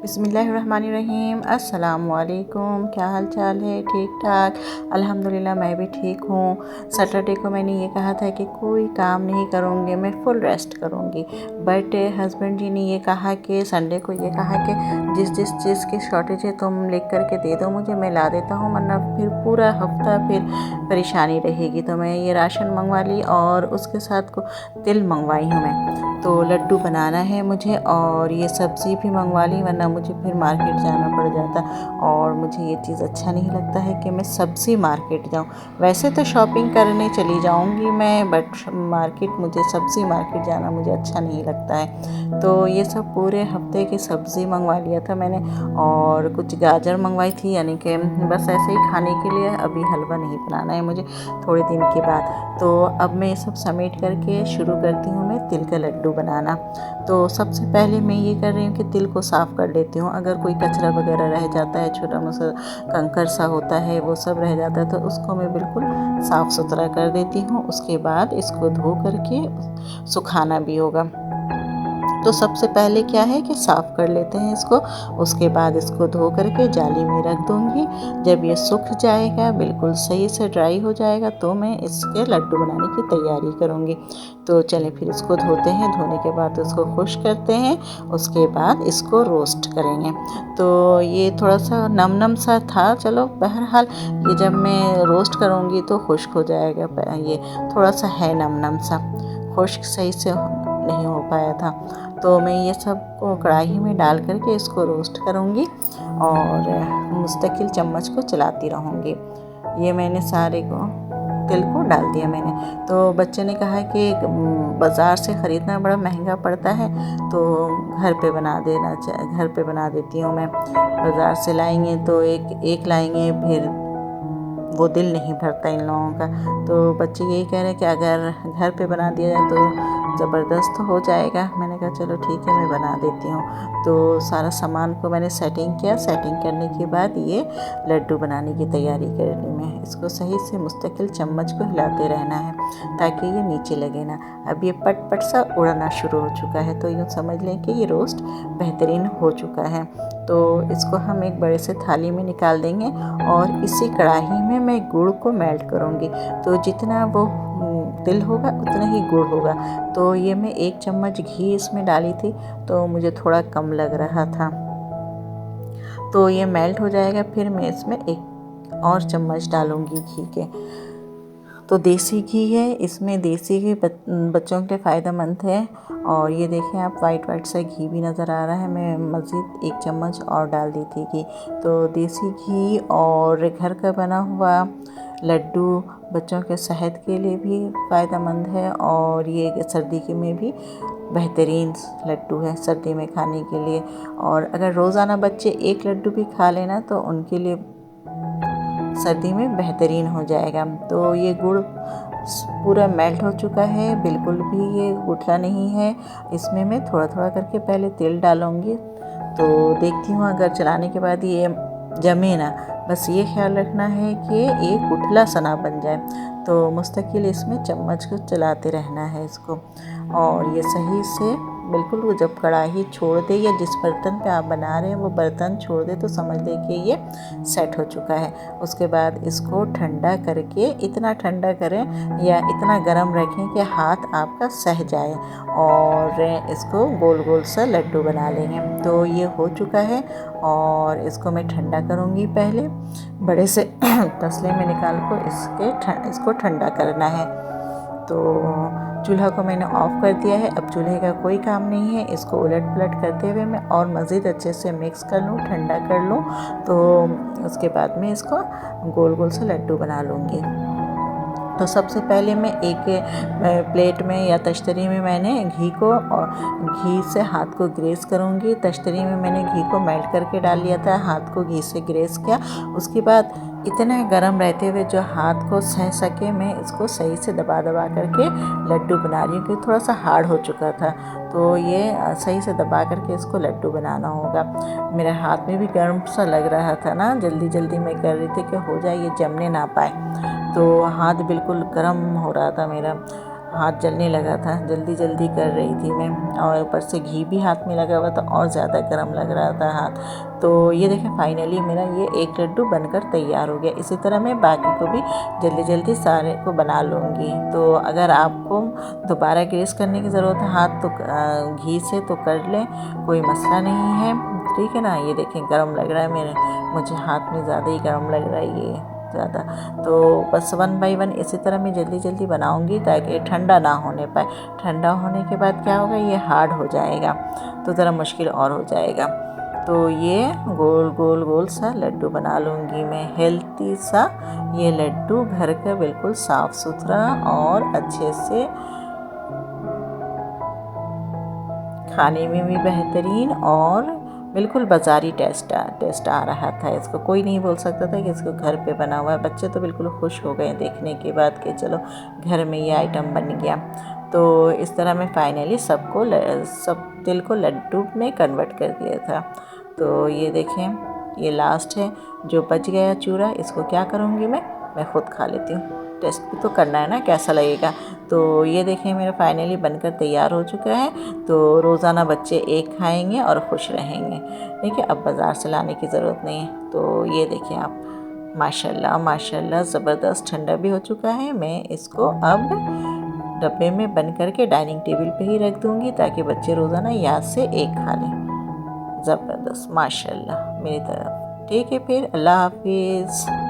बिस्मिल्लाहिर्रहमानिर्रहीम। अस्सलामुअलैकुम। क्या हाल चाल है? ठीक ठाक, अल्हम्दुलिल्लाह मैं भी ठीक हूँ। सैटरडे को मैंने ये कहा था कि कोई काम नहीं करूँगी, मैं फुल रेस्ट करूँगी, बट हस्बैंड जी ने ये कहा कि संडे को ये कहा कि जिस जिस चीज़ की शॉर्टेज है तुम लिख करके दे दो मुझे, मैं ला देता हूँ, वरना फिर पूरा हफ्ता फिर परेशानी रहेगी। तो मैं ये राशन मंगवा ली और उसके साथ को तिल मंगवाई हूँ मैं। तो लड्डू बनाना है मुझे और ये सब्ज़ी भी मंगवा ली, वरना मुझे फिर मार्केट जाना पड़ जाता और मुझे ये चीज़ अच्छा नहीं लगता है कि मैं सब्ज़ी मार्केट जाऊँ। वैसे तो शॉपिंग करने चली जाऊँगी मैं, बट मार्केट मुझे सब्ज़ी मार्केट जाना मुझे अच्छा नहीं लगता है। तो ये सब पूरे हफ्ते की सब्ज़ी मंगवा लिया था मैंने और कुछ गाजर मंगवाई थी, यानी कि बस ऐसे ही खाने के लिए। अभी हलवा नहीं बनाना है मुझे, थोड़े दिन के बाद। तो अब मैं ये सब समेट करके शुरू करती हूँ मैं तिल का लड्डू बनाना। तो सबसे पहले मैं ये कर रही हूँ कि तिल को साफ़ कर लेती हूँ। अगर कोई कचरा वगैरह रह जाता है, छोटा मोटा कंकर सा होता है, वो सब रह जाता है, तो उसको मैं बिल्कुल साफ़ सुथरा कर देती हूँ। उसके बाद इसको धो करके सुखाना भी होगा। तो सबसे पहले क्या है कि साफ़ कर लेते हैं इसको। उसके बाद इसको धो करके जाली में रख दूँगी। जब ये सूख जाएगा, बिल्कुल सही से ड्राई हो जाएगा, तो मैं इसके लड्डू बनाने की तैयारी करूँगी। तो चलें फिर इसको धोते हैं। धोने के बाद इसको खुश्क करते हैं, उसके बाद इसको रोस्ट करेंगे। तो ये थोड़ा सा नम नम सा था, चलो बहरहाल ये जब मैं रोस्ट करूँगी तो खुश्क हो जाएगा। ये थोड़ा सा है नम नम सा, खुश्क सही से नहीं हो पाया था। तो मैं ये सब को कढ़ाई में डाल करके इसको रोस्ट करूँगी और मुस्तकिल चम्मच को चलाती रहूँगी। ये मैंने सारे को तिल को डाल दिया मैंने। तो बच्चे ने कहा कि बाज़ार से ख़रीदना बड़ा महंगा पड़ता है, तो घर पे बना देना घर पे बना देती हूँ मैं। बाज़ार से लाएंगे तो एक लाएंगे, फिर वो दिल नहीं भरता इन लोगों का। तो बच्चे यही कह रहे हैं कि अगर घर पे बना दिया जाए तो ज़बरदस्त हो जाएगा। मैंने कहा चलो ठीक है, मैं बना देती हूँ। तो सारा सामान को मैंने सेटिंग किया। सेटिंग करने के बाद ये लड्डू बनाने की तैयारी कर ली मैं। इसको सही से मुस्तकिल चम्मच को हिलाते रहना है ताकि ये नीचे लगे ना। अब ये पट पट सा उड़ना शुरू हो चुका है, तो यूँ समझ लें कि ये रोस्ट बेहतरीन हो चुका है। तो इसको हम एक बड़े से थाली में निकाल देंगे और इसी कढ़ाई में मैं गुड़ को मेल्ट करूँगी। तो जितना वो तिल होगा उतना ही गुड़ होगा। तो ये मैं 1 चम्मच घी इसमें डाली थी, तो मुझे थोड़ा कम लग रहा था। तो ये मेल्ट हो जाएगा, फिर मैं इसमें 1 और चम्मच डालूँगी घी के। तो देसी घी है, इसमें देसी घी बच्चों के लिए फ़ायदेमंद है। और ये देखें आप, वाइट सा घी भी नज़र आ रहा है। मैं मज़ीद 1 चम्मच और डाल दी थी घी। तो देसी घी और घर का बना हुआ लड्डू बच्चों के सेहत के लिए भी फ़ायदेमंद है और ये सर्दी के में भी बेहतरीन लड्डू है सर्दी में खाने के लिए। और अगर रोज़ाना बच्चे 1 लड्डू भी खा लेना तो उनके लिए सर्दी में बेहतरीन हो जाएगा। तो ये गुड़ पूरा मेल्ट हो चुका है, बिल्कुल भी ये गुठला नहीं है। इसमें मैं थोड़ा थोड़ा करके पहले तेल डालूँगी। तो देखती हूँ अगर चलाने के बाद ये जमे ना, बस ये ख्याल रखना है कि ये गुठला सा ना बन जाए। तो मुस्तकिल इसमें चम्मच को चलाते रहना है इसको। और ये सही से बिल्कुल वो जब कढ़ाई छोड़ दे या जिस बर्तन पे आप बना रहे हैं वो बर्तन छोड़ दे, तो समझ लें कि ये सेट हो चुका है। उसके बाद इसको ठंडा करके, इतना ठंडा करें या इतना गर्म रखें कि हाथ आपका सह जाए और इसको गोल गोल सा लड्डू बना लेंगे। तो ये हो चुका है और इसको मैं ठंडा करूँगी पहले बड़े से तसले में निकाल कर इसको ठंडा करना है। तो चूल्हा को मैंने ऑफ़ कर दिया है। अब चूल्हे का कोई काम नहीं है। इसको उलट पलट करते हुए मैं और मज़ीद अच्छे से मिक्स कर लूँ, ठंडा कर लूँ। तो उसके बाद में इसको गोल गोल से लड्डू बना लूँगी। तो सबसे पहले मैं एक प्लेट में या तश्तरी में मैंने घी से हाथ को ग्रेस करूँगी। तश्तरी में मैंने घी को मेल्ट करके डाल लिया था, हाथ को घी से ग्रेस किया। उसके बाद इतना गर्म रहते हुए जो हाथ को सह सके, मैं इसको सही से दबा दबा करके लड्डू बना रही हूँ क्योंकि थोड़ा सा हार्ड हो चुका था। तो ये सही से दबा करके इसको लड्डू बनाना होगा। मेरे हाथ में भी गर्म सा लग रहा था ना, जल्दी जल्दी मैं कर रही थी कि हो जाए, ये जमने ना पाए। तो हाथ बिल्कुल गर्म हो रहा था मेरा। हाथ जलने लगा था, जल्दी जल्दी कर रही थी मैं, और ऊपर से घी भी हाथ में लगा हुआ था और ज़्यादा गर्म लग रहा था हाथ। तो ये देखें फाइनली मेरा ये एक लड्डू बनकर तैयार हो गया। इसी तरह मैं बाकी को भी जल्दी जल्दी सारे को बना लूँगी। तो अगर आपको दोबारा ग्रीस करने की ज़रूरत है हाथ तो घी से तो कर लें, कोई मसला नहीं है, ठीक है ना। ये देखें गर्म लग रहा है मुझे हाथ में ज़्यादा ही गर्म लग रहा है ये ज़्यादा। तो बस 1 बाय 1 इसी तरह मैं जल्दी जल्दी बनाऊंगी ताकि ठंडा ना होने पाए। ठंडा होने के बाद क्या होगा, ये हार्ड हो जाएगा तो ज़रा मुश्किल और हो जाएगा। तो ये गोल गोल गोल सा लड्डू बना लूँगी मैं, हेल्थी सा ये लड्डू, घर का बिल्कुल साफ़ सुथरा और अच्छे से खाने में भी बेहतरीन और बिल्कुल बाज़ारी टेस्ट आ रहा था। इसको कोई नहीं बोल सकता था कि इसको घर पे बना हुआ है। बच्चे तो बिल्कुल खुश हो गए देखने के बाद कि चलो घर में ये आइटम बन गया। तो इस तरह मैं फाइनली सब तिल को लड्डू में कन्वर्ट कर दिया था। तो ये देखें ये लास्ट है जो बच गया चूरा, इसको क्या करूँगी मैं खुद खा लेती हूँ। टेस्ट भी तो करना है ना कैसा लगेगा। तो ये देखें मेरा फाइनली बनकर तैयार हो चुका है। तो रोज़ाना बच्चे एक खाएंगे और खुश रहेंगे, ठीक है। अब बाज़ार से लाने की ज़रूरत नहीं है। तो ये देखिए आप, माशाल्लाह माशाल्लाह ज़बरदस्त ठंडा भी हो चुका है। मैं इसको अब डब्बे में बंद करके डाइनिंग टेबल पे ही रख दूँगी ताकि बच्चे रोज़ाना याद से एक खा लें। ज़बरदस्त माशाल्लाह मेरी तरफ। ठीक है फिर, अल्लाह हाफिज़।